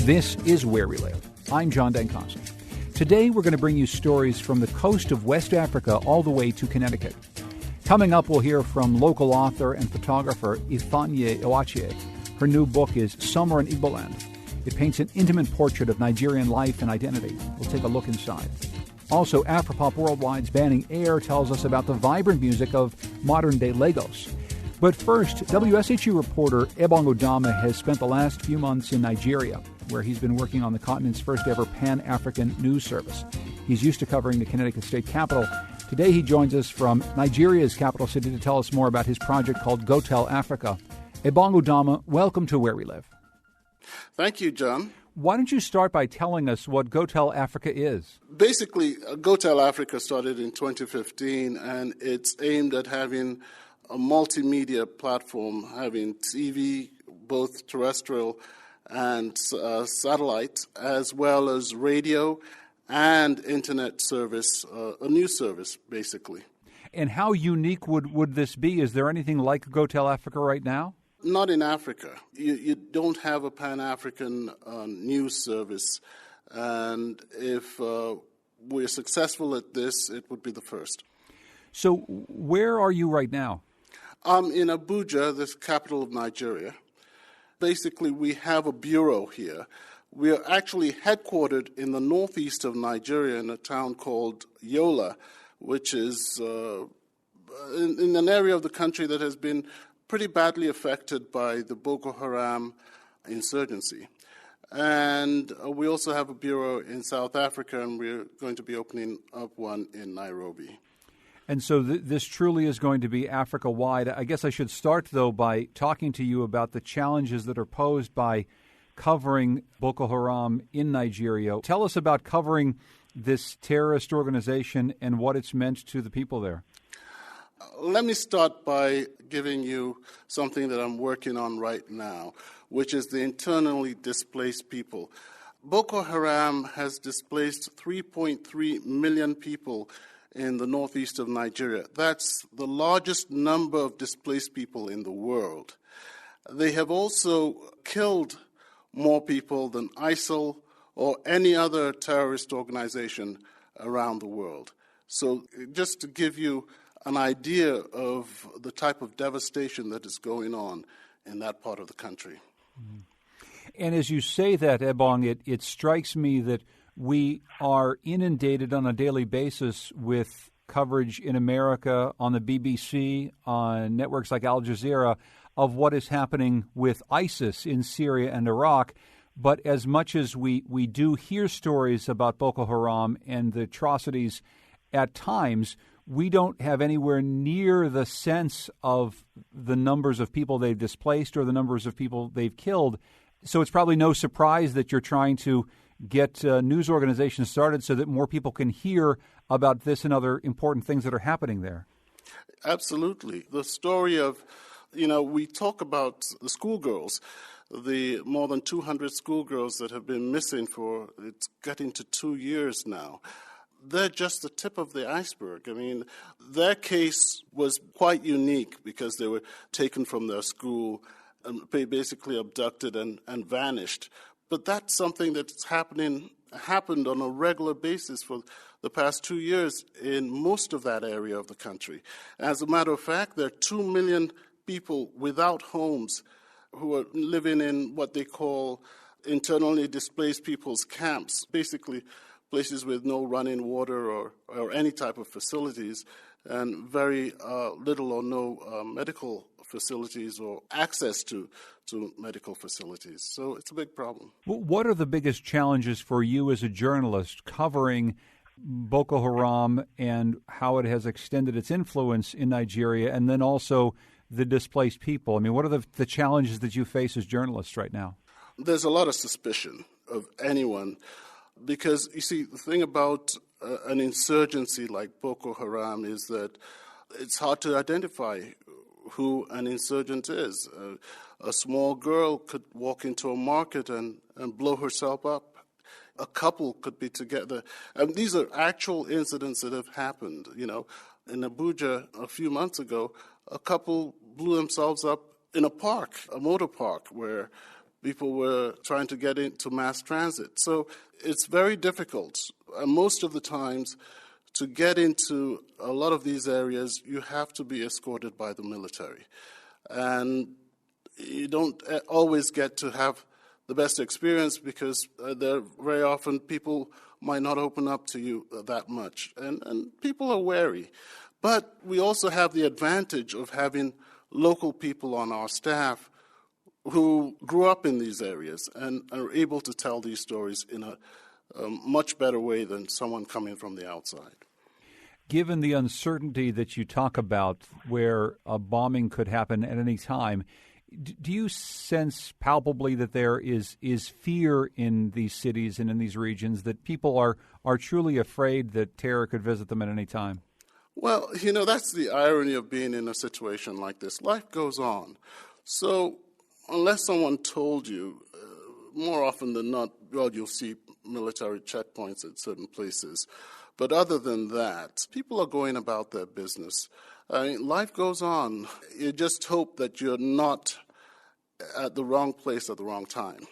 This is Where We Live. I'm John Dankosky. Today we're going to bring you stories from the coast of West Africa all the way to Connecticut. Coming up, we'll hear from local author and photographer Ifeanyi Ewachie. Her new book is Summer in Igboland. It paints an intimate portrait of Nigerian life and identity. We'll take a look inside. Also, Afropop Worldwide's Banning Air tells us about the vibrant music of modern-day Lagos. But first, WSHU reporter Ebong Udoma has spent the last few months in Nigeria, where he's been working on the continent's first-ever Pan-African news service. He's used to covering the Connecticut state capitol. Today he joins us from Nigeria's capital city to tell us more about his project called GoTel Africa. Ebong Udoma, welcome to Where We Live. Thank you, John. Why don't you start by telling us what GoTel Africa is? Basically, GoTel Africa started in 2015, and it's aimed at having a multimedia platform, having TV, both terrestrial and satellite, as well as radio and internet service, a news service, basically. And how unique would this be? Is there anything like GoTel Africa right now? Not in Africa. You don't have a Pan-African news service, and if we're successful at this, it would be the first. So where are you right now? I'm in Abuja, the capital of Nigeria. Basically, we have a bureau here. We are actually headquartered in the northeast of Nigeria in a town called Yola, which is in an area of the country that has been pretty badly affected by the Boko Haram insurgency. And we also have a bureau in South Africa, and we're going to be opening up one in Nairobi. And so this truly is going to be Africa-wide. I guess I should start, though, by talking to you about the challenges that are posed by covering Boko Haram in Nigeria. Tell us about covering this terrorist organization and what it's meant to the people there. Let me start by giving you something that I'm working on right now, which is the internally displaced people. Boko Haram has displaced 3.3 million people in the northeast of Nigeria. That's the largest number of displaced people in the world. They have also killed more people than ISIL or any other terrorist organization around the world. So just to give you an idea of the type of devastation that is going on in that part of the country. And as you say that, Ebong, it strikes me that we are inundated on a daily basis with coverage in America, on the BBC, on networks like Al Jazeera, of what is happening with ISIS in Syria and Iraq. But as much as we do hear stories about Boko Haram and the atrocities at times, we don't have anywhere near the sense of the numbers of people they've displaced or the numbers of people they've killed. So it's probably no surprise that you're trying to get news organizations started so that more people can hear about this and other important things that are happening there. Absolutely. The story of, we talk about the schoolgirls, the more than 200 schoolgirls that have been missing for, it's getting to 2 years now. They're just the tip of the iceberg. I mean, their case was quite unique because they were taken from their school and basically abducted and vanished. But that's something that's happened on a regular basis for the past 2 years in most of that area of the country. As a matter of fact, there are 2 million people without homes who are living in what they call internally displaced people's camps, basically places with no running water or any type of facilities, and very little or no medical facilities or access to medical facilities. So it's a big problem. What are the biggest challenges for you as a journalist covering Boko Haram and how it has extended its influence in Nigeria, and then also the displaced people? I mean, what are the challenges that you face as journalists right now? There's a lot of suspicion of anyone because, you see, the thing about an insurgency like Boko Haram is that it's hard to identify who an insurgent is. A small girl could walk into a market and blow herself up. A couple could be together. And these are actual incidents that have happened. In Abuja a few months ago, a couple blew themselves up in a park, a motor park, where people were trying to get into mass transit. So it's very difficult. Most of the times, to get into a lot of these areas, you have to be escorted by the military. And you don't always get to have the best experience because there very often people might not open up to you that much. And people are wary. But we also have the advantage of having local people on our staff who grew up in these areas and are able to tell these stories in a much better way than someone coming from the outside. Given the uncertainty that you talk about where a bombing could happen at any time, do you sense palpably that there is fear in these cities and in these regions, that people are truly afraid that terror could visit them at any time? Well, that's the irony of being in a situation like this. Life goes on. So unless someone told you, more often than not, well, you'll see military checkpoints at certain places. But other than that, people are going about their business. I mean, life goes on. You just hope that you're not at the wrong place at the wrong time.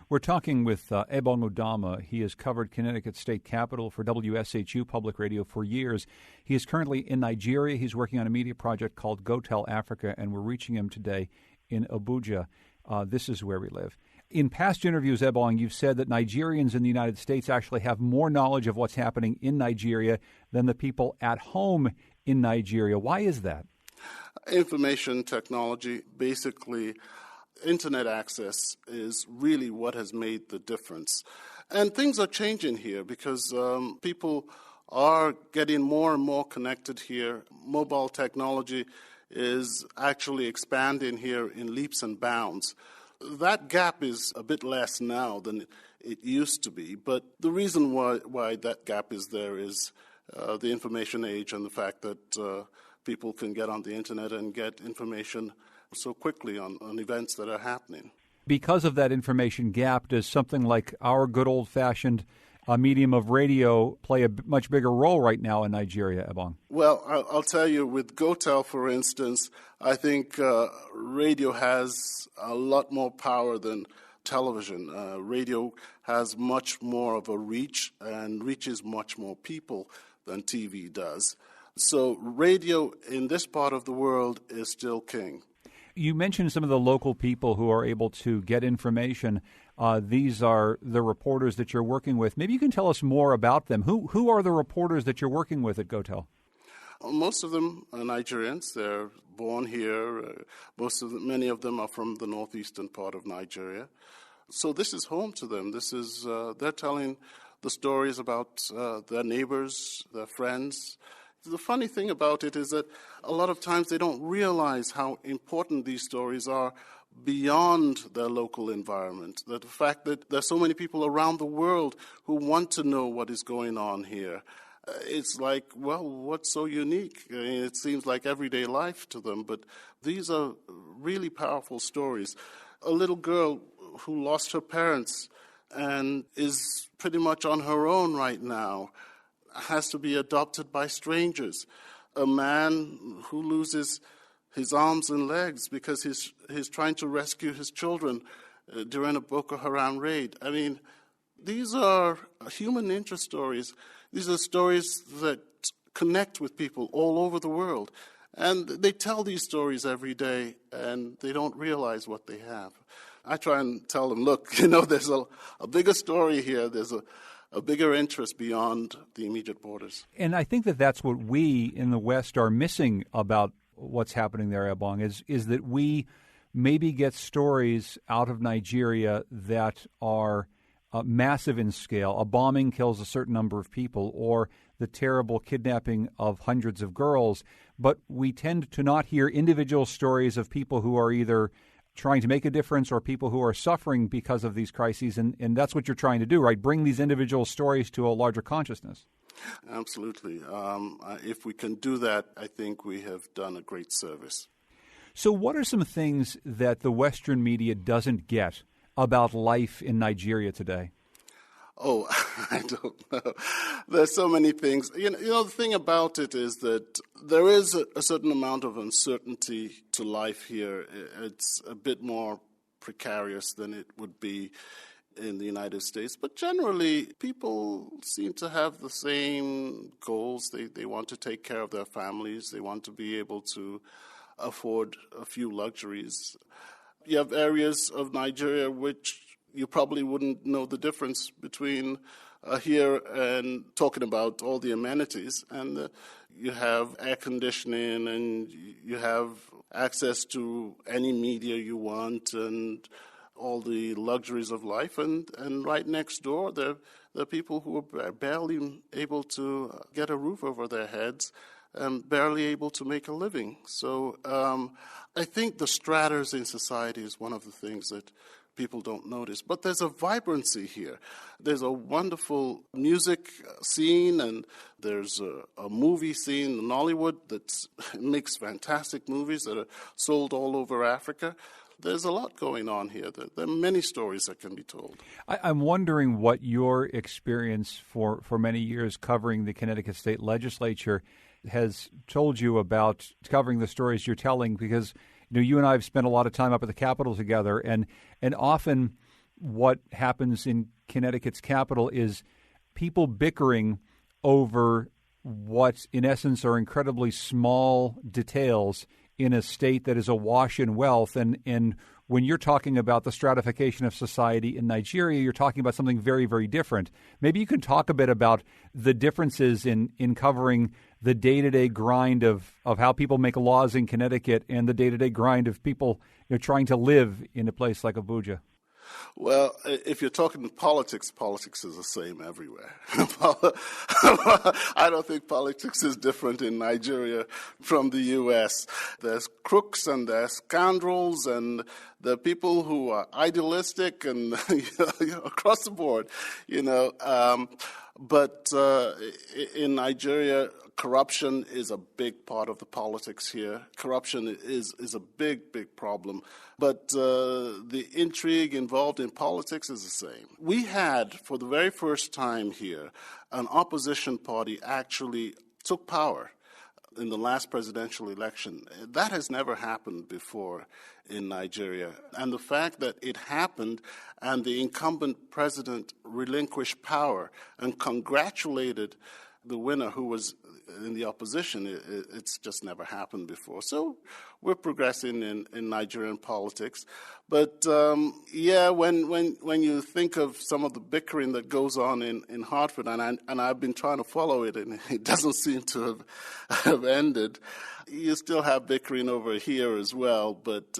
We're talking with Ebong Udoma. He has covered Connecticut State Capitol for WSHU Public Radio for years. He is currently in Nigeria. He's working on a media project called Go Tell Africa, and we're reaching him today in Abuja. This is where we live. In past interviews, Ebong, you've said that Nigerians in the United States actually have more knowledge of what's happening in Nigeria than the people at home in Nigeria. Why is that? Information technology, basically, Internet access is really what has made the difference. And things are changing here because people are getting more and more connected here. Mobile technology is actually expanding here in leaps and bounds. That gap is a bit less now than it used to be, but the reason why that gap is there is the information age and the fact that people can get on the Internet and get information so quickly on events that are happening. Because of that information gap, does something like our good old-fashioned medium of radio play a much bigger role right now in Nigeria, Ebong? Well, I'll tell you, with GoTel, for instance, I think radio has a lot more power than television. Radio has much more of a reach and reaches much more people than TV does. So radio in this part of the world is still king. You mentioned some of the local people who are able to get information. These are the reporters that you're working with. Maybe you can tell us more about them. Who are the reporters that you're working with at GoTel? Most of them are Nigerians. They're born here. Many of them are from the northeastern part of Nigeria. So this is home to them. They're telling the stories about their neighbors, their friends. The funny thing about it is that a lot of times they don't realize how important these stories are beyond their local environment. That the fact that there's so many people around the world who want to know what is going on here. It's like, well, what's so unique? I mean, it seems like everyday life to them, but these are really powerful stories. A little girl who lost her parents and is pretty much on her own right now has to be adopted by strangers. A man who loses his arms and legs because he's trying to rescue his children during a Boko Haram raid. I mean, these are human interest stories. These are stories that connect with people all over the world. And they tell these stories every day, and they don't realize what they have. I try and tell them, look, there's a bigger story here. There's a bigger interest beyond the immediate borders. And I think that that's what we in the West are missing about what's happening there, Ebong, is that we maybe get stories out of Nigeria that are massive in scale. A bombing kills a certain number of people, or the terrible kidnapping of hundreds of girls, but we tend to not hear individual stories of people who are either trying to make a difference or people who are suffering because of these crises, and that's what you're trying to do, right? Bring these individual stories to a larger consciousness. Absolutely. If we can do that, I think we have done a great service. So what are some things that the Western media doesn't get about life in Nigeria today? Oh, I don't know. There's so many things. The thing about it is that there is a certain amount of uncertainty to life here. It's a bit more precarious than it would be in the United States. But generally, people seem to have the same goals. They want to take care of their families. They want to be able to afford a few luxuries. You have areas of Nigeria which you probably wouldn't know the difference between here and talking about all the amenities. And you have air conditioning, and you have access to any media you want, and all the luxuries of life. And right next door, there are people who are barely able to get a roof over their heads and barely able to make a living. So I think the stratas in society is one of the things that people don't notice. But there's a vibrancy here. There's a wonderful music scene, and there's a movie scene in Nollywood that makes fantastic movies that are sold all over Africa. There's a lot going on here. There are many stories that can be told. I'm wondering what your experience for many years covering the Connecticut State Legislature has told you about covering the stories you're telling, because you and I have spent a lot of time up at the Capitol together, and often what happens in Connecticut's Capitol is people bickering over what, in essence, are incredibly small details in a state that is awash in wealth. And when you're talking about the stratification of society in Nigeria, you're talking about something very, very different. Maybe you can talk a bit about the differences in covering the day-to-day grind of how people make laws in Connecticut and the day-to-day grind of people trying to live in a place like Abuja. Well, if you're talking politics, politics is the same everywhere. I don't think politics is different in Nigeria from the U.S. There's crooks and there's scoundrels and there are people who are idealistic and across the board, But in Nigeria, corruption is a big part of the politics here. Corruption is a big, big problem. But the intrigue involved in politics is the same. We had, for the very first time here, an opposition party actually took power in the last presidential election. That has never happened before in Nigeria. And the fact that it happened and the incumbent president relinquished power and congratulated the winner who was in the opposition, it's just never happened before. So we're progressing in Nigerian politics. But when you think of some of the bickering that goes on in Hartford, and I've been trying to follow it, and it doesn't seem to have ended, you still have bickering over here as well, but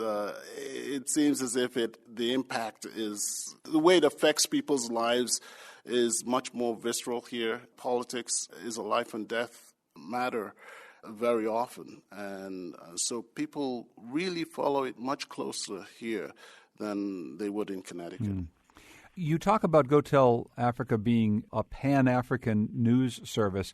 it seems as if the impact is, the way it affects people's lives is much more visceral here. Politics is a life and death matter very often, and so people really follow it much closer here than they would in Connecticut. You talk about Go Tell Africa being a Pan-African news service.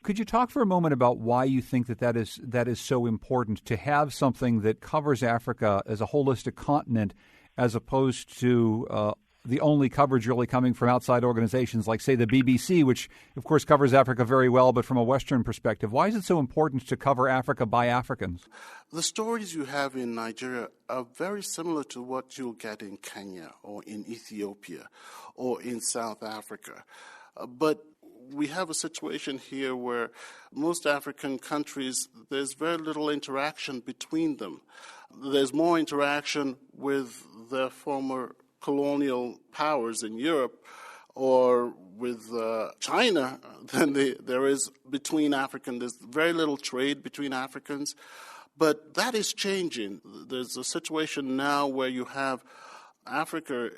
Could you talk for a moment about why you think that is so important, to have something that covers Africa as a holistic continent, as opposed to the only coverage really coming from outside organizations like, say, the BBC, which, of course, covers Africa very well, but from a Western perspective? Why is it so important to cover Africa by Africans? The stories you have in Nigeria are very similar to what you'll get in Kenya or in Ethiopia or in South Africa. But we have a situation here where most African countries, there's very little interaction between them. There's more interaction with their former colonial powers in Europe or with China than there is between Africans. There's very little trade between Africans, but that is changing. There's a situation now where you have Africa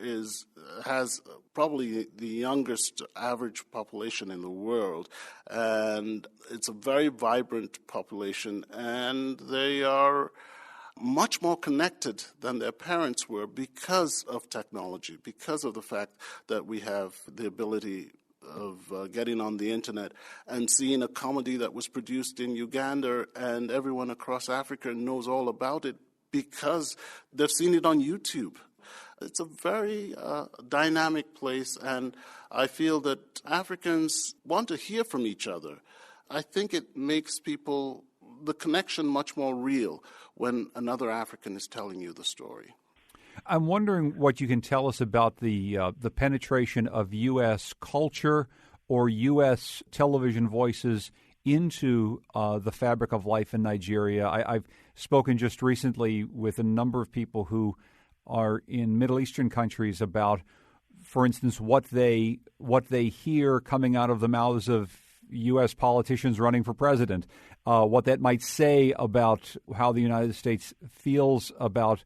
has probably the youngest average population in the world, and it's a very vibrant population, and they are much more connected than their parents were because of technology, because of the fact that we have the ability of getting on the internet and seeing a comedy that was produced in Uganda, and everyone across Africa knows all about it because they've seen it on YouTube. It's a very dynamic place, and I feel that Africans want to hear from each other. I think it makes the connection much more real when another African is telling you the story. I'm wondering what you can tell us about the penetration of U.S. culture or U.S. television voices into the fabric of life in Nigeria. I've spoken just recently with a number of people who are in Middle Eastern countries about, for instance, what they hear coming out of the mouths of U.S. politicians running for president, what that might say about how the United States feels about,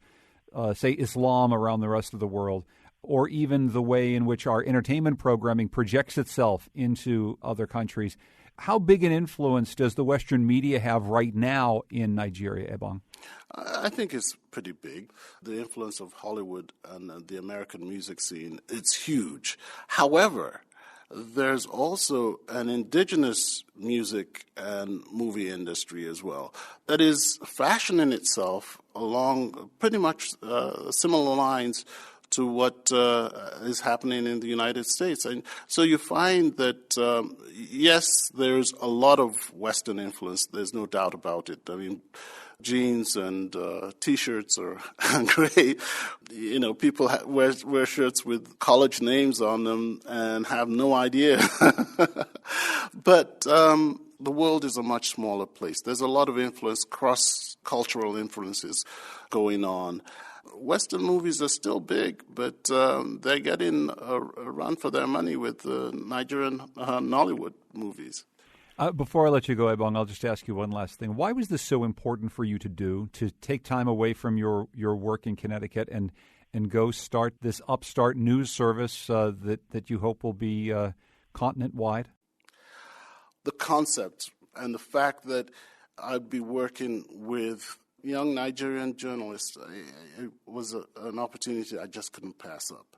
say, Islam around the rest of the world, or even the way in which our entertainment programming projects itself into other countries. How big an influence does the Western media have right now in Nigeria, Ebong? I think it's pretty big. The influence of Hollywood and the American music scene, it's huge. However, there's also an indigenous music and movie industry as well that is fashioning itself along pretty much similar lines to what is happening in the United States. And so you find that, yes, there's a lot of Western influence. There's no doubt about it. I mean, jeans and T-shirts are great. You know, people wear shirts with college names on them and have no idea. But the world is a much smaller place. There's a lot of influence, cross-cultural influences going on. Western movies are still big, but they're getting a run for their money with Nigerian Nollywood movies. Before I let you go, Ebong, I'll just ask you one last thing. Why was this so important for you to do, to take time away from your work in Connecticut and go start this upstart news service that you hope will be continent-wide? The concept and the fact that I'd be working with young Nigerian journalists, it was an opportunity I just couldn't pass up.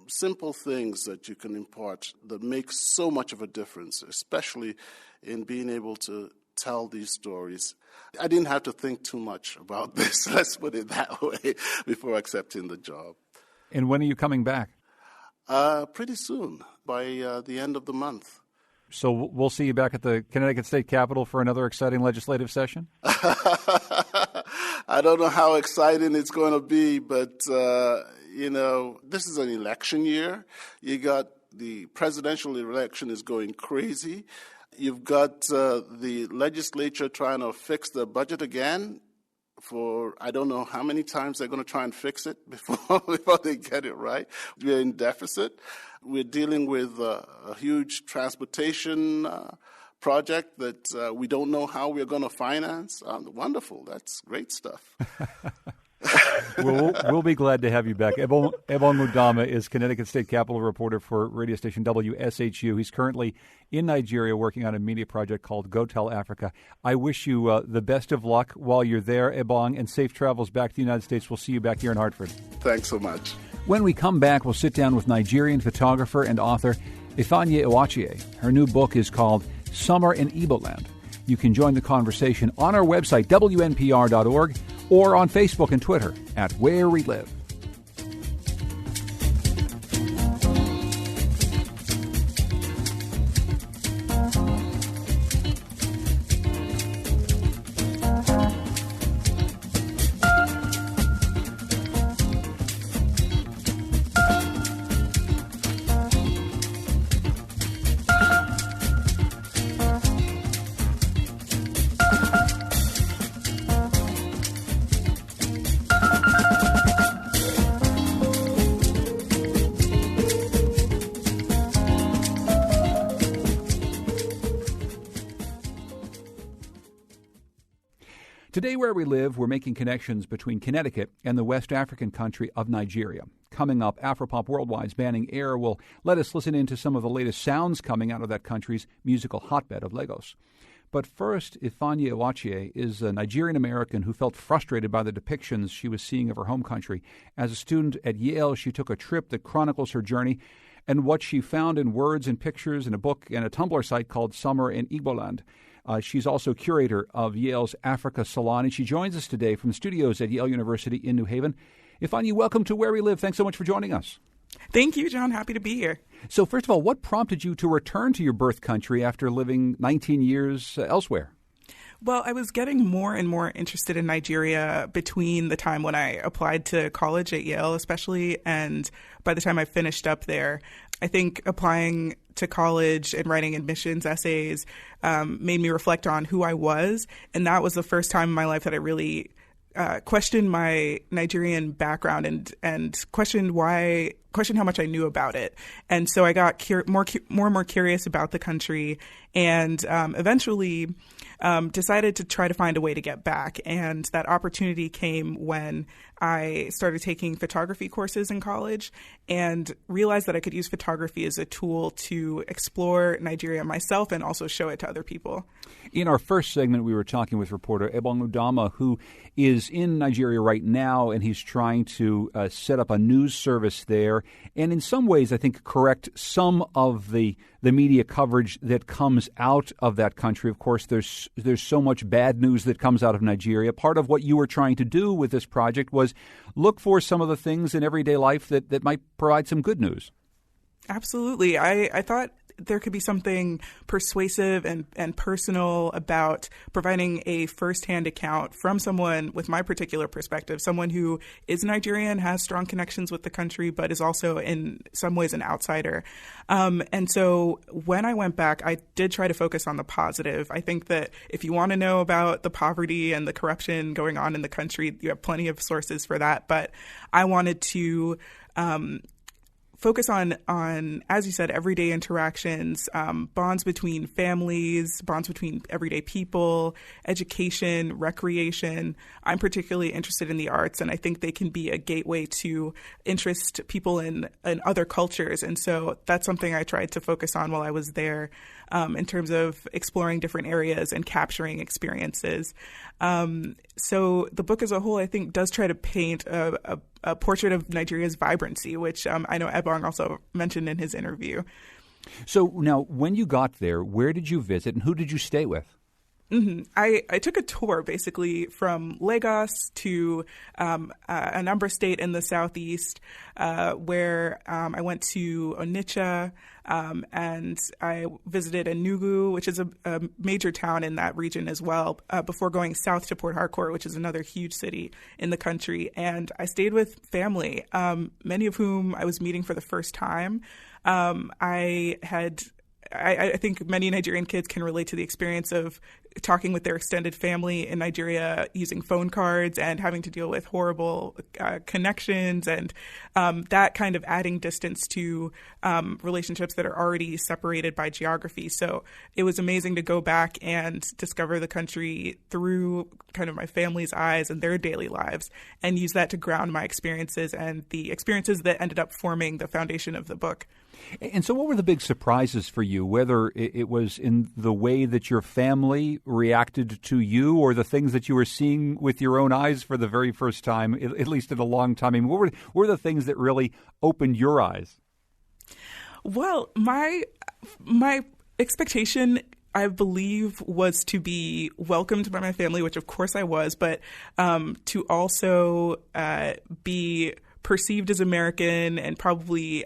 Simple things that you can impart that make so much of a difference, especially in being able to tell these stories. I didn't have to think too much about this, let's put it that way, before accepting the job. And when are you coming back? Pretty soon, by the end of the month. So we'll see you back at the Connecticut State Capitol for another exciting legislative session? I don't know how exciting it's going to be, but, this is an election year. You got the presidential election is going crazy. You've got the legislature trying to fix the budget again for I don't know how many times they're going to try and fix it before they get it right. We're in deficit. We're dealing with a huge transportation project that we don't know how we're going to finance. Wonderful. That's great stuff. We'll be glad to have you back. Ebong Udoma is Connecticut State Capitol reporter for radio station WSHU. He's currently in Nigeria working on a media project called Go Tell Africa. I wish you the best of luck while you're there, Ebong, and safe travels back to the United States. We'll see you back here in Hartford. Thanks so much. When we come back, we'll sit down with Nigerian photographer and author Ifeanyi Iwachie. Her new book is called Summer in Igboland. You can join the conversation on our website, WNPR.org, or on Facebook and Twitter at Where We Live. Today, Where We Live, we're making connections between Connecticut and the West African country of Nigeria. Coming up, Afropop Worldwide's Banning Air will let us listen into some of the latest sounds coming out of that country's musical hotbed of Lagos. But first, Ifeanyi Iwachie is a Nigerian-American who felt frustrated by the depictions she was seeing of her home country. As a student at Yale, she took a trip that chronicles her journey and what she found in words and pictures in a book and a Tumblr site called Summer in Igboland. She's also curator of Yale's Africa Salon, and she joins us today from the studios at Yale University in New Haven. Ifeanyi, welcome to Where We Live. Thanks so much for joining us. Thank you, John. Happy to be here. So first of all, what prompted you to return to your birth country after living 19 years elsewhere? Well, I was getting more and more interested in Nigeria between the time when I applied to college at Yale, especially, and by the time I finished up there. I think applying to college and writing admissions essays made me reflect on who I was, and that was the first time in my life that I really questioned my Nigerian background and questioned how much I knew about it. And so I got more and more curious about the country, and eventually decided to try to find a way to get back. And that opportunity came when I started taking photography courses in college and realized that I could use photography as a tool to explore Nigeria myself and also show it to other people. In our first segment, we were talking with reporter Ebong Udama, who is in Nigeria right now, and he's trying to set up a news service there. And in some ways, I think, correct some of the media coverage that comes out of that country. Of course, there's so much bad news that comes out of Nigeria. Part of what you were trying to do with this project was look for some of the things in everyday life that might provide some good news. Absolutely. I thought there could be something persuasive and personal about providing a firsthand account from someone with my particular perspective, someone who is Nigerian, has strong connections with the country, but is also in some ways an outsider. And so when I went back, I did try to focus on the positive. I think that if you want to know about the poverty and the corruption going on in the country, you have plenty of sources for that. But I wanted to focus on, as you said, everyday interactions, bonds between families, bonds between everyday people, education, recreation. I'm particularly interested in the arts, and I think they can be a gateway to interest people in other cultures. And so that's something I tried to focus on while I was there, in terms of exploring different areas and capturing experiences. So the book as a whole, I think, does try to paint a portrait of Nigeria's vibrancy, which I know Ebong also mentioned in his interview. So now, when you got there, where did you visit and who did you stay with? Mm-hmm. I took a tour basically from Lagos to Anambra State in the southeast, where I went to Onitsha, and I visited Enugu, which is a major town in that region as well, before going south to Port Harcourt, which is another huge city in the country. And I stayed with family, many of whom I was meeting for the first time. I think many Nigerian kids can relate to the experience of talking with their extended family in Nigeria using phone cards and having to deal with horrible connections and that kind of adding distance to relationships that are already separated by geography. So it was amazing to go back and discover the country through kind of my family's eyes and their daily lives and use that to ground my experiences and the experiences that ended up forming the foundation of the book. And so what were the big surprises for you, whether it was in the way that your family reacted to you or the things that you were seeing with your own eyes for the very first time, at least in a long time? I mean, what were the things that really opened your eyes? Well, my expectation, I believe, was to be welcomed by my family, which of course I was, but to also be perceived as American and probably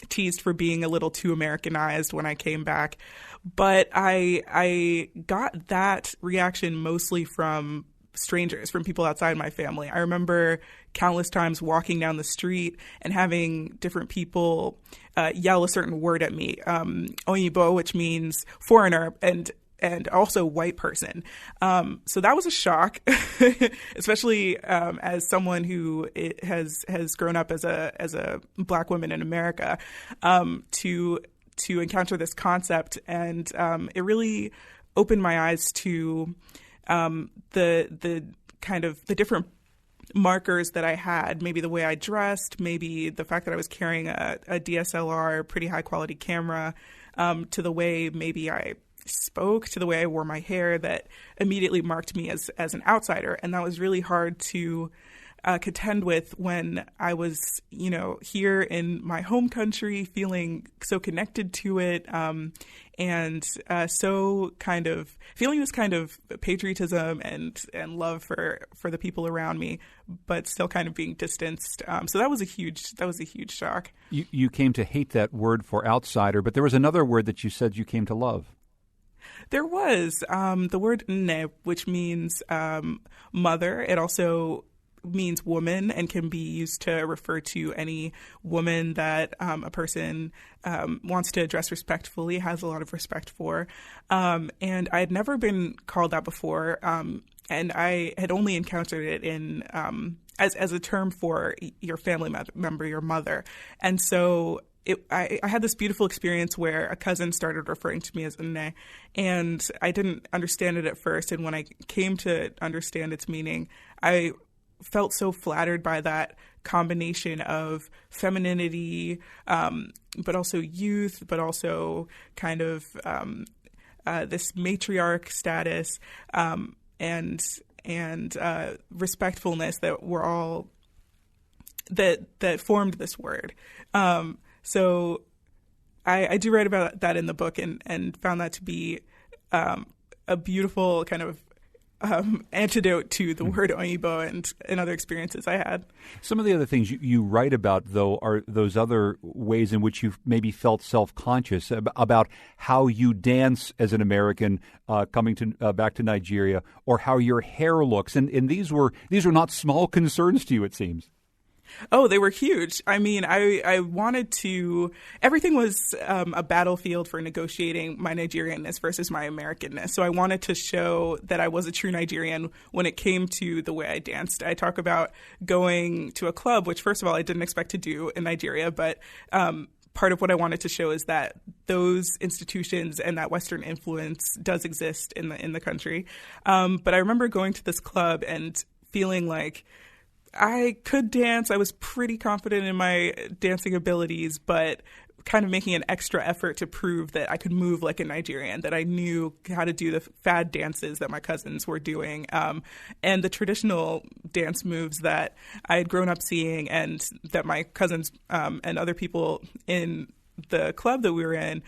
teased for being a little too Americanized when I came back. But I got that reaction mostly from strangers, from people outside my family. I remember countless times walking down the street and having different people yell a certain word at me, Oyibo, which means foreigner, and also white person. So that was a shock, especially as someone who has grown up as a Black woman in America, to encounter this concept. And it really opened my eyes to the kind of the different markers that I had, maybe the way I dressed, maybe the fact that I was carrying a DSLR, pretty high quality camera, to the way maybe I spoke, to the way I wore my hair, that immediately marked me as an outsider. And that was really hard to contend with when I was, here in my home country, feeling so connected to it, and so kind of feeling this kind of patriotism and love for the people around me, but still kind of being distanced. So that was a huge shock. You came to hate that word for outsider, but there was another word that you said you came to love. There was the word nne, which means mother. It also means woman and can be used to refer to any woman that a person wants to address respectfully, has a lot of respect for. And I had never been called that before, and I had only encountered it in as a term for your family member, your mother. And so I had this beautiful experience where a cousin started referring to me as nne, and I didn't understand it at first. And when I came to understand its meaning, I felt so flattered by that combination of femininity, but also youth, but also kind of this matriarch status, and respectfulness that were all that formed this word. So I do write about that in the book, and found that to be a beautiful kind of antidote to the word Oyibo and other experiences I had. Some of the other things you write about, though, are those other ways in which you've maybe felt self-conscious about how you dance as an American coming to back to Nigeria, or how your hair looks. And these were not small concerns to you, it seems. Oh, they were huge. I mean, I wanted to – everything was a battlefield for negotiating my Nigerianness versus my Americanness. So I wanted to show that I was a true Nigerian when it came to the way I danced. I talk about going to a club, which, first of all, I didn't expect to do in Nigeria, but part of what I wanted to show is that those institutions and that Western influence does exist in the country. But I remember going to this club and feeling like – I could dance. I was pretty confident in my dancing abilities, but kind of making an extra effort to prove that I could move like a Nigerian, that I knew how to do the fad dances that my cousins were doing, and the traditional dance moves that I had grown up seeing and that my cousins and other people in the club that we were in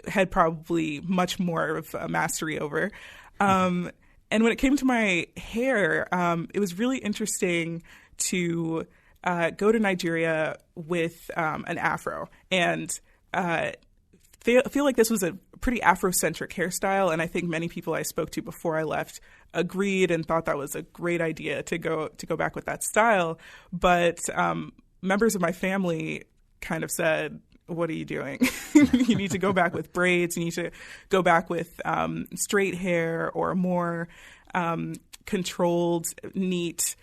had probably much more of a mastery over. And when it came to my hair, it was really interesting to go to Nigeria with an afro and feel like this was a pretty Afrocentric hairstyle. And I think many people I spoke to before I left agreed and thought that was a great idea to go back with that style. But members of my family kind of said, what are you doing? You need to go back with braids. You need to go back with straight hair or more controlled, neat,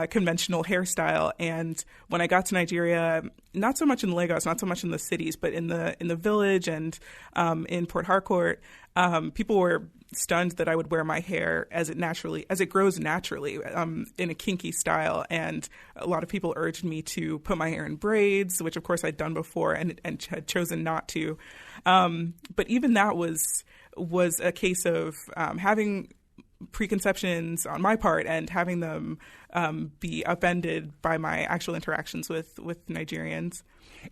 conventional hairstyle. And when I got to Nigeria, not so much in Lagos, not so much in the cities, but in the village and in Port Harcourt, people were stunned that I would wear my hair as it grows naturally, in a kinky style. And a lot of people urged me to put my hair in braids, which of course I'd done before and had chosen not to. But even that was a case of having preconceptions on my part and having them be upended by my actual interactions with Nigerians.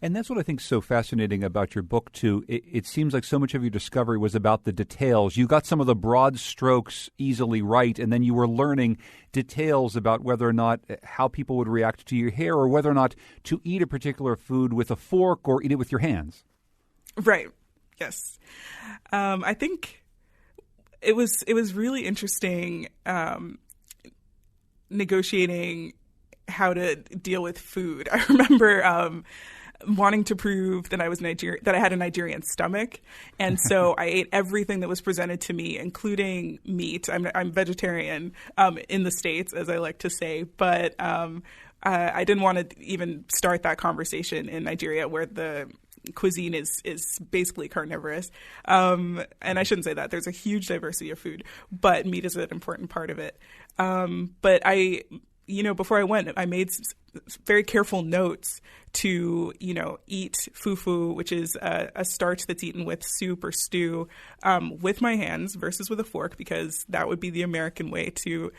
And that's what I think is so fascinating about your book, too. It seems like so much of your discovery was about the details. You got some of the broad strokes easily right, and then you were learning details about whether or not how people would react to your hair or whether or not to eat a particular food with a fork or eat it with your hands. Right. Yes. I think it was really interesting negotiating how to deal with food. I remember wanting to prove that I was that I had a Nigerian stomach, and so I ate everything that was presented to me, including meat. I'm vegetarian in the States, as I like to say, but I didn't want to even start that conversation in Nigeria, where the cuisine is basically carnivorous. And I shouldn't say that. There's a huge diversity of food, but meat is an important part of it. But before I went, I made very careful notes to, eat fufu, which is a starch that's eaten with soup or stew, with my hands versus with a fork, because that would be the American way to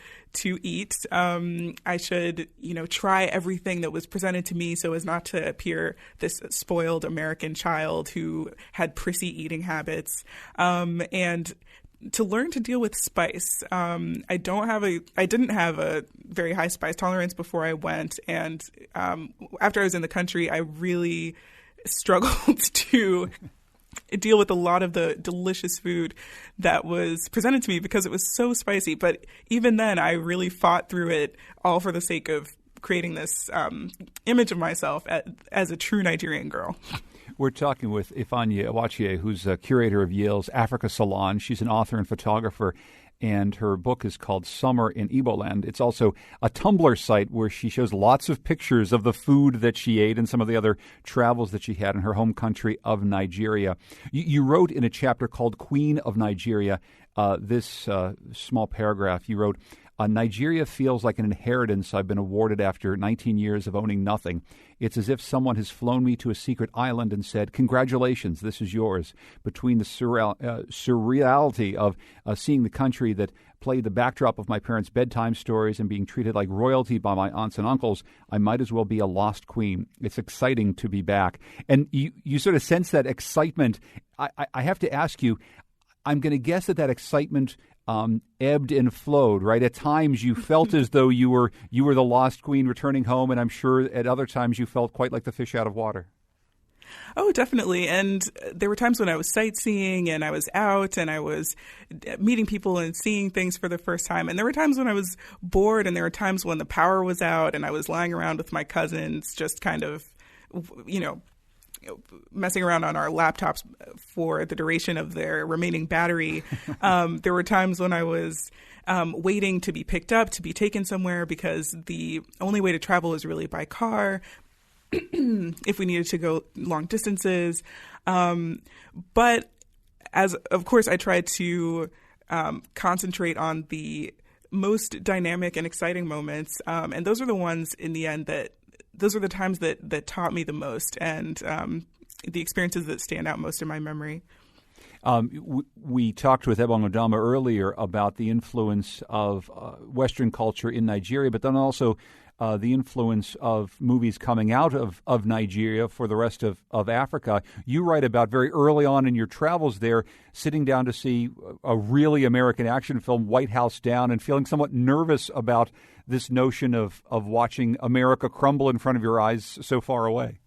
eat. I should, try everything that was presented to me so as not to appear this spoiled American child who had prissy eating habits. And to learn to deal with spice. I didn't have a very high spice tolerance before I went, and after I was in the country, I really struggled to deal with a lot of the delicious food that was presented to me because it was so spicy. But even then, I really fought through it, all for the sake of creating this image of myself as a true Nigerian girl. We're talking with Ifeanyi Awachie, who's a curator of Yale's Africa Salon. She's an author and photographer, and her book is called Summer in Igboland. It's also a Tumblr site where she shows lots of pictures of the food that she ate and some of the other travels that she had in her home country of Nigeria. You wrote in a chapter called Queen of Nigeria, this small paragraph. You wrote, Nigeria feels like an inheritance I've been awarded after 19 years of owning nothing. It's as if someone has flown me to a secret island and said, congratulations, this is yours. Between the surreality of seeing the country that played the backdrop of my parents' bedtime stories and being treated like royalty by my aunts and uncles, I might as well be a lost queen. It's exciting to be back. And you sort of sense that excitement. I have to ask you, I'm going to guess that excitement ebbed and flowed, right? At times you felt as though you were the lost queen returning home, and I'm sure at other times you felt quite like the fish out of water. Oh, definitely. And there were times when I was sightseeing and I was out and I was meeting people and seeing things for the first time. And there were times when I was bored, and there were times when the power was out and I was lying around with my cousins, just kind of, messing around on our laptops for the duration of their remaining battery. There were times when I was waiting to be picked up, to be taken somewhere, because the only way to travel is really by car if we needed to go long distances. But of course, I tried to concentrate on the most dynamic and exciting moments. And those are the ones in the end those are the times that taught me the most, and the experiences that stand out most in my memory. We talked with Ebon Odama earlier about the influence of Western culture in Nigeria, but then also the influence of movies coming out of Nigeria for the rest of Africa. You write about very early on in your travels there, sitting down to see a really American action film, White House Down, and feeling somewhat nervous about this notion of watching America crumble in front of your eyes so far away.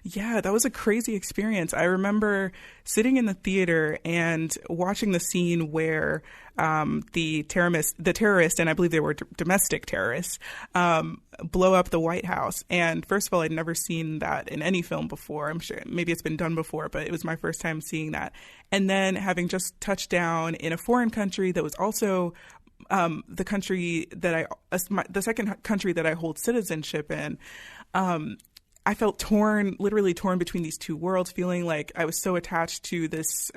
Yeah, that was a crazy experience. I remember sitting in the theater and watching the scene where the terrorist, and I believe they were domestic terrorists, blow up the White House. And first of all, I'd never seen that in any film before. I'm sure maybe it's been done before, but it was my first time seeing that. And then having just touched down in a foreign country that was also the country that the second country that I hold citizenship in, I felt literally torn between these two worlds, feeling like I was so attached to this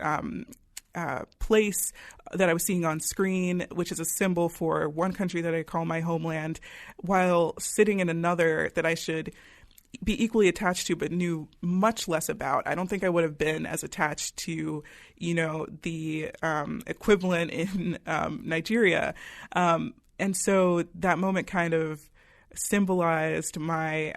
place that I was seeing on screen, which is a symbol for one country that I call my homeland, while sitting in another that I should be equally attached to but knew much less about. I don't think I would have been as attached to, the equivalent in Nigeria. And so that moment kind of symbolized my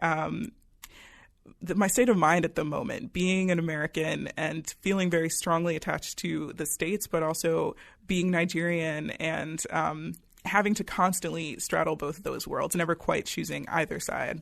state of mind at the moment, being an American and feeling very strongly attached to the States, but also being Nigerian and having to constantly straddle both of those worlds, never quite choosing either side.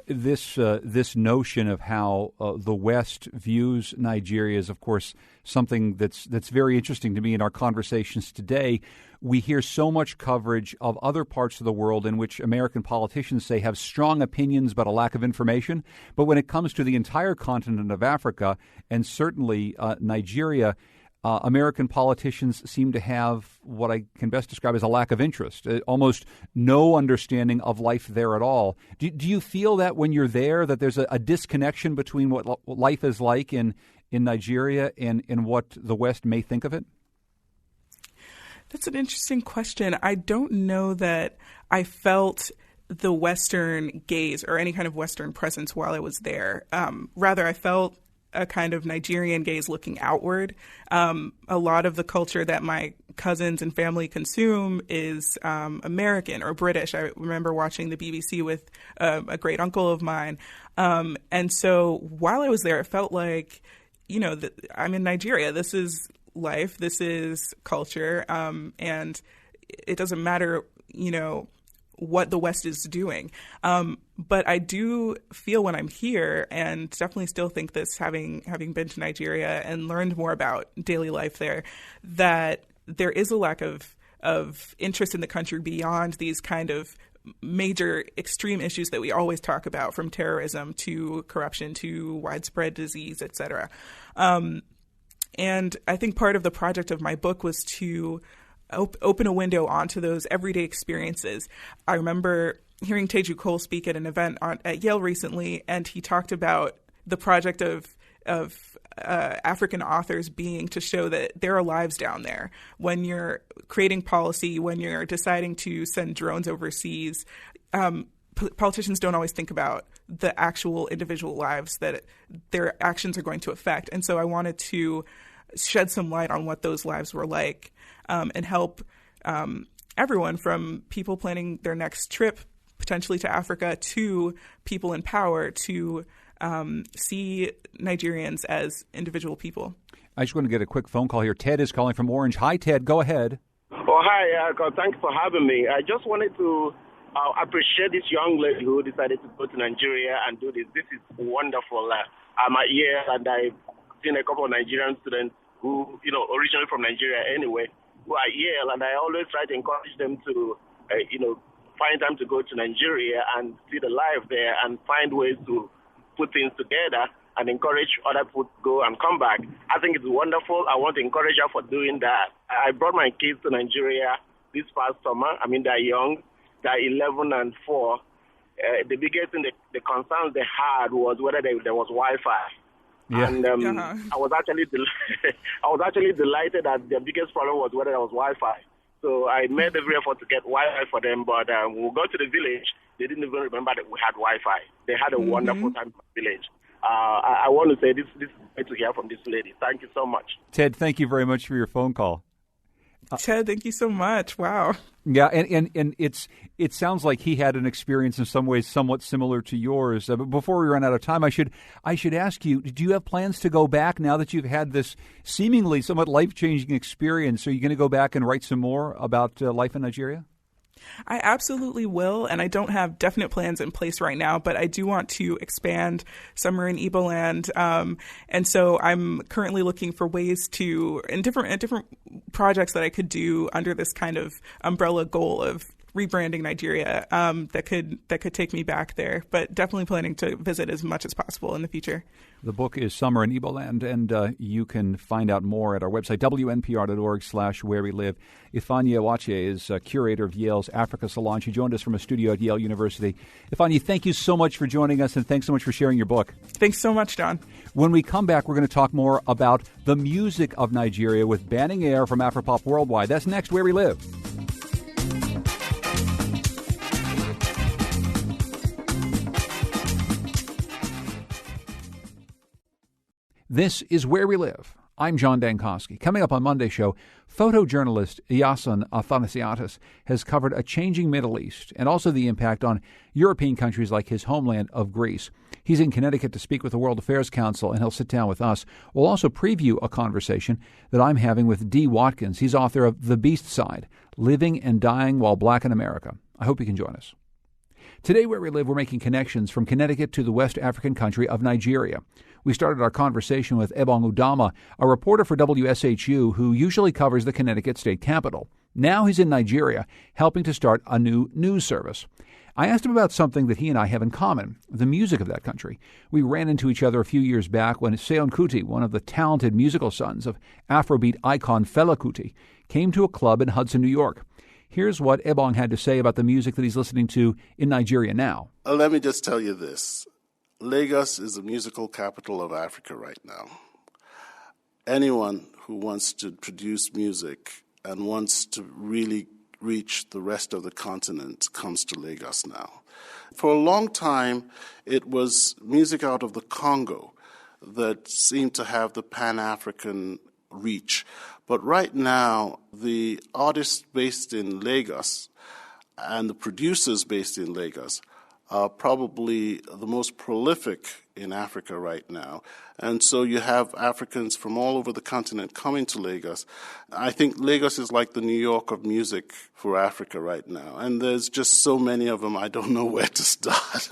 This notion of how the West views Nigeria is, of course, something that's very interesting to me in our conversations today. We hear so much coverage of other parts of the world in which American politicians say have strong opinions but a lack of information. But when it comes to the entire continent of Africa, and certainly Nigeria, American politicians seem to have what I can best describe as a lack of interest, almost no understanding of life there at all. Do you feel that when you're there, that there's a disconnection between what life is like in Nigeria and what the West may think of it? That's an interesting question. I don't know that I felt the Western gaze or any kind of Western presence while I was there. Rather, I felt a kind of Nigerian gaze looking outward. A lot of the culture that my cousins and family consume is American or British. I remember watching the BBC with a great uncle of mine. And so while I was there, it felt like, I'm in Nigeria. This is life. This is culture. And it doesn't matter, what the West is doing. But I do feel when I'm here, and definitely still think this, having been to Nigeria and learned more about daily life there, that there is a lack of interest in the country beyond these kind of major extreme issues that we always talk about, from terrorism to corruption to widespread disease, et cetera. And I think part of the project of my book was to open a window onto those everyday experiences. I remember hearing Teju Cole speak at an event at Yale recently, and he talked about the project of African authors being to show that there are lives down there. When you're creating policy, when you're deciding to send drones overseas, politicians don't always think about the actual individual lives that their actions are going to affect. And so I wanted to shed some light on what those lives were like, and help everyone from people planning their next trip, potentially to Africa, to people in power, to see Nigerians as individual people. I just want to get a quick phone call here. Ted is calling from Orange. Hi, Ted. Go ahead. Oh, hi. Thanks for having me. I just wanted to appreciate this young lady who decided to go to Nigeria and do this. This is wonderful. I'm at Yale, and I've seen a couple of Nigerian students who, originally from Nigeria anyway, who are at Yale, and I always try to encourage them to, find time to go to Nigeria and see the life there and find ways to put things together and encourage other people to go and come back. I think it's wonderful. I want to encourage her for doing that. I brought my kids to Nigeria this past summer. I mean, they're young. They're 11 and 4. The biggest thing, the concerns they had was whether there was Wi-Fi. Yeah. And I was actually delighted that the biggest problem was whether there was Wi-Fi. So I made every effort to get Wi-Fi for them, but when we got to the village, they didn't even remember that we had Wi-Fi. They had a wonderful time in the village. I want to say this is great to hear from this lady. Thank you so much. Ted, thank you very much for your phone call. Ted, thank you so much. Wow. Yeah, and it sounds like he had an experience in some ways somewhat similar to yours. But before we run out of time, I should ask you, do you have plans to go back now that you've had this seemingly somewhat life-changing experience? Are you going to go back and write some more about life in Nigeria? I absolutely will, and I don't have definite plans in place right now, but I do want to expand Summer in Igbo Land, and so I'm currently looking for ways to, in different projects that I could do under this kind of umbrella goal of rebranding Nigeria, that could take me back there, but definitely planning to visit as much as possible in the future. The book is Summer in Igbo Land, and you can find out more at our website, wnpr.org/where we live. Ifeanyi Ewache is curator of Yale's Africa Salon. She joined us from a studio at Yale University. Ifeanyi, thank you so much for joining us, and thanks so much for sharing your book. Thanks so much, John. When we come back, we're going to talk more about the music of Nigeria with Banning Eyre from Afropop Worldwide. That's next, Where We Live. This is Where We Live. I'm John Dankosky. Coming up on Monday's show, photojournalist Iason Athanasiadis has covered a changing Middle East and also the impact on European countries like his homeland of Greece. He's in Connecticut to speak with the World Affairs Council, and he'll sit down with us. We'll also preview a conversation that I'm having with Dee Watkins. He's author of The Beast Side, Living and Dying While Black in America. I hope you can join us. Today, Where We Live, we're making connections from Connecticut to the West African country of Nigeria. We started our conversation with Ebong Udama, a reporter for WSHU who usually covers the Connecticut state capital. Now he's in Nigeria, helping to start a new news service. I asked him about something that he and I have in common, the music of that country. We ran into each other a few years back when Seun Kuti, one of the talented musical sons of Afrobeat icon Fela Kuti, came to a club in Hudson, New York. Here's what Ebong had to say about the music that he's listening to in Nigeria now. Let me just tell you this. Lagos is the musical capital of Africa right now. Anyone who wants to produce music and wants to really reach the rest of the continent comes to Lagos now. For a long time, it was music out of the Congo that seemed to have the Pan-African reach. But right now, the artists based in Lagos and the producers based in Lagos are probably the most prolific in Africa right now. And so you have Africans from all over the continent coming to Lagos. I think Lagos is like the New York of music for Africa right now. And there's just so many of them, I don't know where to start.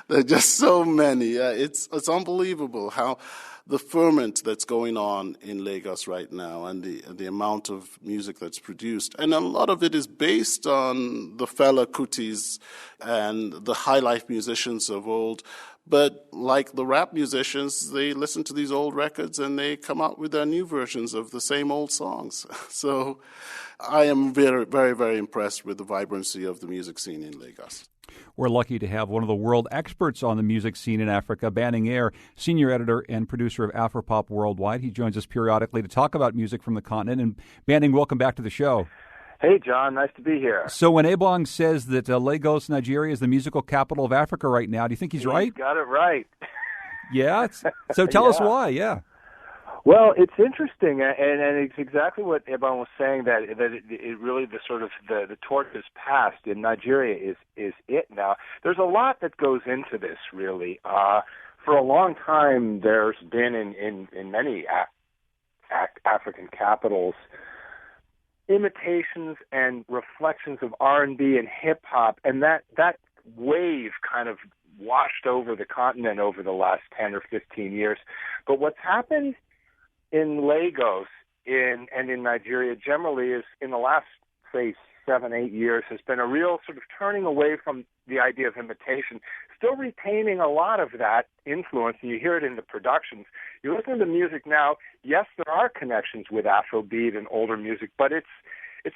There are just so many. It's unbelievable how the ferment that's going on in Lagos right now and the amount of music that's produced. And a lot of it is based on the Fela Kutis and the high life musicians of old. But like the rap musicians, they listen to these old records and they come out with their new versions of the same old songs. So I am very, very, very impressed with the vibrancy of the music scene in Lagos. We're lucky to have one of the world experts on the music scene in Africa, Banning Eyre, senior editor and producer of Afropop Worldwide. He joins us periodically to talk about music from the continent. And Banning, welcome back to the show. Hey, John. Nice to be here. So when Ebong says that Lagos, Nigeria, is the musical capital of Africa right now, do you think he's right? Got it right. Yeah? So tell us why, yeah. Well, it's interesting, and it's exactly what Ebong was saying, that it really the torch is passed in Nigeria is it now. There's a lot that goes into this, really. For a long time, there's been in many African capitals imitations and reflections of R&B and hip-hop, and that wave kind of washed over the continent over the last 10 or 15 years. But what's happened in Lagos and in Nigeria generally is in the last, say, 7-8 years has been a real sort of turning away from the idea of imitation, still retaining a lot of that influence, and you hear it in the productions. You listen to the music now, yes, there are connections with Afrobeat and older music, but it's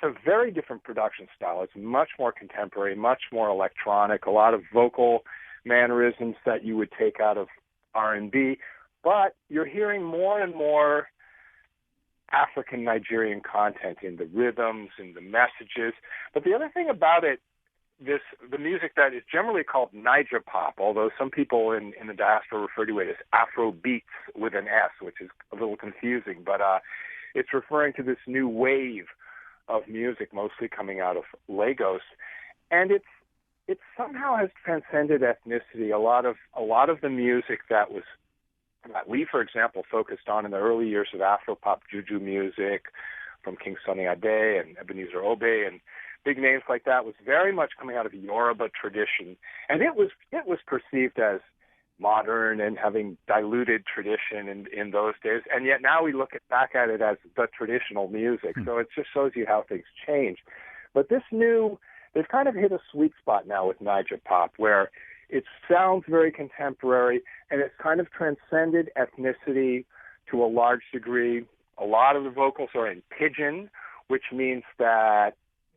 a very different production style. It's much more contemporary, much more electronic, a lot of vocal mannerisms that you would take out of R&B, but you're hearing more and more African Nigerian content in the rhythms and the messages. But the other thing about it, the music that is generally called Niger pop, although some people in the diaspora refer to it as Afro beats with an S, which is a little confusing, but it's referring to this new wave of music mostly coming out of Lagos, and it somehow has transcended ethnicity. A lot of the music that we, for example, focused on in the early years of Afropop, Juju music from King Sunny Ade and Ebenezer Obey and big names like that, was very much coming out of Yoruba tradition, and it was perceived as modern and having diluted tradition in those days, and yet now we look back at it as the traditional music. So it just shows you how things change. But they've kind of hit a sweet spot now with Niger pop, where it sounds very contemporary, and it's kind of transcended ethnicity to a large degree. A lot of the vocals are in pidgin, which means that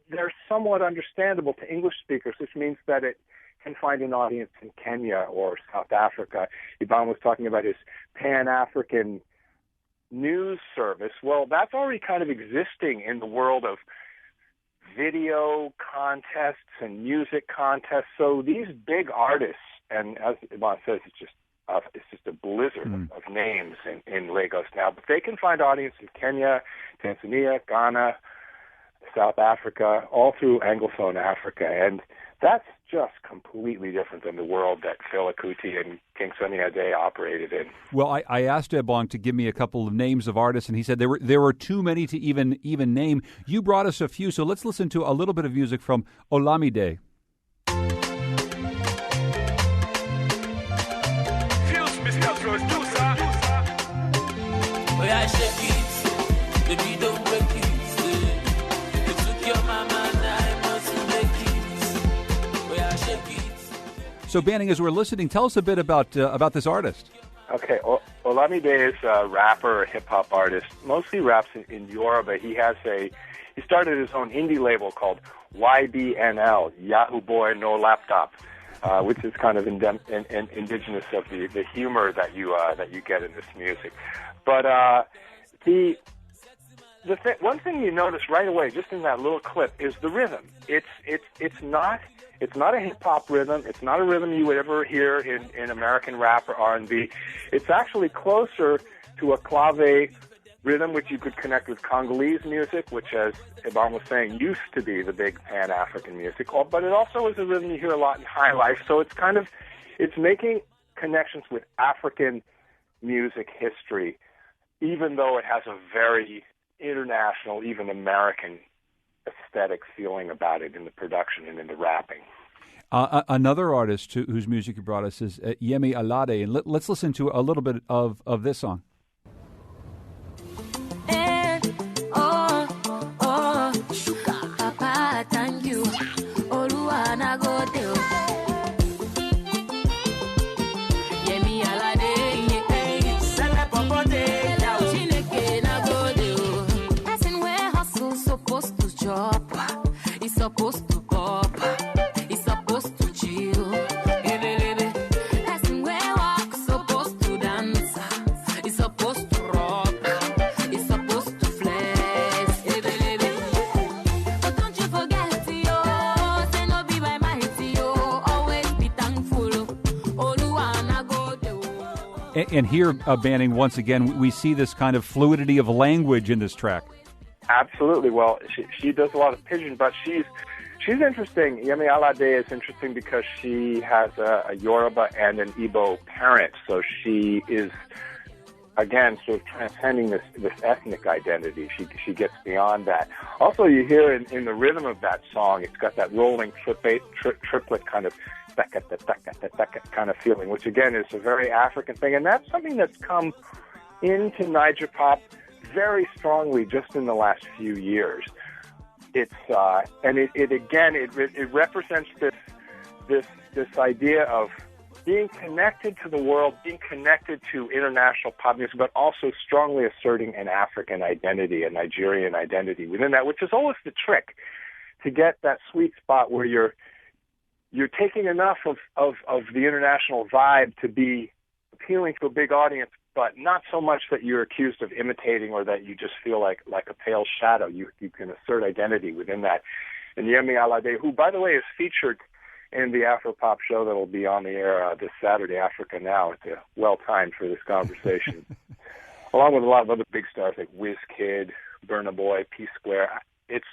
they're somewhat understandable to English speakers, which means that it can find an audience in Kenya or South Africa. Ebong was talking about his Pan-African news service. Well, that's already kind of existing in the world of video contests and music contests. So these big artists, and as Ebong says, it's just a blizzard of names in Lagos now, but they can find audience in Kenya, Tanzania, Ghana, South Africa, all through Anglophone Africa, and that's just completely different than the world that Fela Kuti and King Sunny Ade operated in. Well, I asked Ebong to give me a couple of names of artists, and he said there were too many to even name. You brought us a few, so let's listen to a little bit of music from Olamide. So, Banning, as we're listening, tell us a bit about this artist. Okay, Olamide is a rapper, a hip-hop artist, mostly raps in Yoruba. He started his own indie label called YBNL, Yahoo Boy No Laptop, which is kind of indigenous of the humor that you get in this music. But one thing you notice right away, just in that little clip, is the rhythm. It's not a hip-hop rhythm. It's not a rhythm you would ever hear in American rap or R&B. It's actually closer to a clave rhythm, which you could connect with Congolese music, which, as Ivan was saying, used to be the big Pan-African music. But it also is a rhythm you hear a lot in high life. So it's making connections with African music history, even though it has a very international, even American aesthetic feeling about it in the production and in the rapping. Another artist whose music you brought us is Yemi Alade, and let's listen to a little bit of this song. And here, Banning, once again, we see this kind of fluidity of language in this track. Absolutely. Well, she does a lot of pidgin, but she's interesting. Yemi Alade is interesting because she has a Yoruba and an Igbo parent, so she is, again, sort of transcending this ethnic identity. She gets beyond that. Also, you hear in the rhythm of that song, it's got that rolling triplet kind of kind of feeling, which again is a very African thing, and that's something that's come into Niger pop very strongly just in the last few years. It's and it represents this idea of being connected to the world, being connected to international pop music, but also strongly asserting an African identity, a Nigerian identity within that, which is always the trick, to get that sweet spot where you're taking enough of the international vibe to be appealing to a big audience, but not so much that you're accused of imitating or that you just feel like a pale shadow. You can assert identity within that. And Yemi Alade, who, by the way, is featured in the Afropop show that will be on the air this Saturday, Africa Now. It's well timed for this conversation. Along with a lot of other big stars like Wizkid, Burna Boy, P Square. It's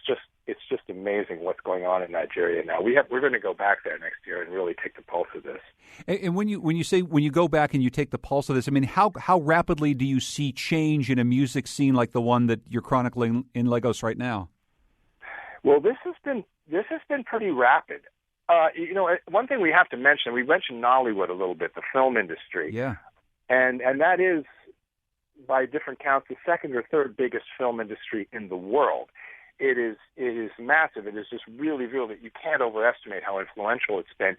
just amazing what's going on in Nigeria now. We're going to go back there next year and really take the pulse of this. And when you go back and you take the pulse of this, I mean, how rapidly do you see change in a music scene like the one that you're chronicling in Lagos right now? Well, this has been pretty rapid. One thing we have to mention, we mentioned Nollywood a little bit, the film industry. Yeah. And that is, by different counts, the second or third biggest film industry in the world. It is massive. It is just really, really, you can't overestimate how influential it's been.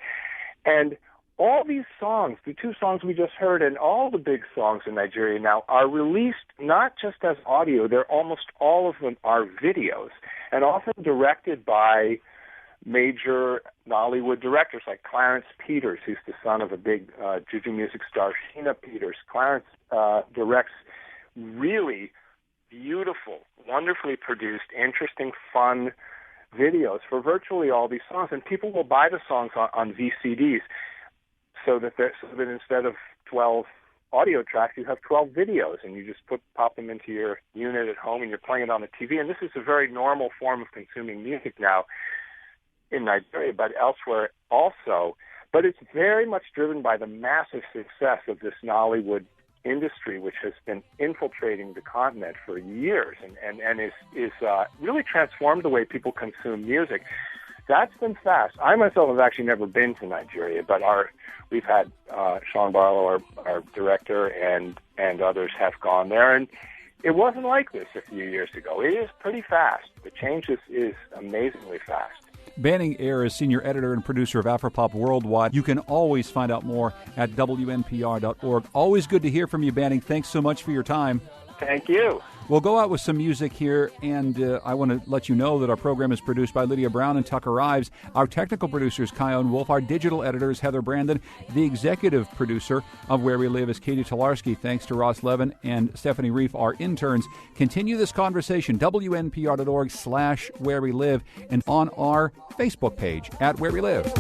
And all these songs, the two songs we just heard, and all the big songs in Nigeria now are released not just as audio, almost all of them are videos, and often directed by major Nollywood directors like Clarence Peters, who's the son of a big Juju music star, Sheena Peters. Clarence directs really beautiful, wonderfully produced, interesting, fun videos for virtually all these songs, and people will buy the songs on VCDs so that instead of 12 audio tracks, you have 12 videos, and you just pop them into your unit at home, and you're playing it on the TV. And this is a very normal form of consuming music now in Nigeria, but elsewhere also. But it's very much driven by the massive success of this Nollywood industry, which has been infiltrating the continent for years and is really transformed the way people consume music. That's been fast. I myself have actually never been to Nigeria, but we've had Sean Barlow, our director, and others have gone there, and it wasn't like this a few years ago. It is pretty fast. The change is amazingly fast. Banning Eyre is senior editor and producer of Afropop Worldwide. You can always find out more at WNPR.org. Always good to hear from you, Banning. Thanks so much for your time. Thank you. We'll go out with some music here, and I want to let you know that our program is produced by Lydia Brown and Tucker Ives. Our technical producer is Kyone Wolf. Our digital editor is Heather Brandon. The executive producer of Where We Live is Katie Tolarski. Thanks to Ross Levin and Stephanie Reif, our interns. Continue this conversation, WNPR.org/Where We Live, and on our Facebook page at Where We Live.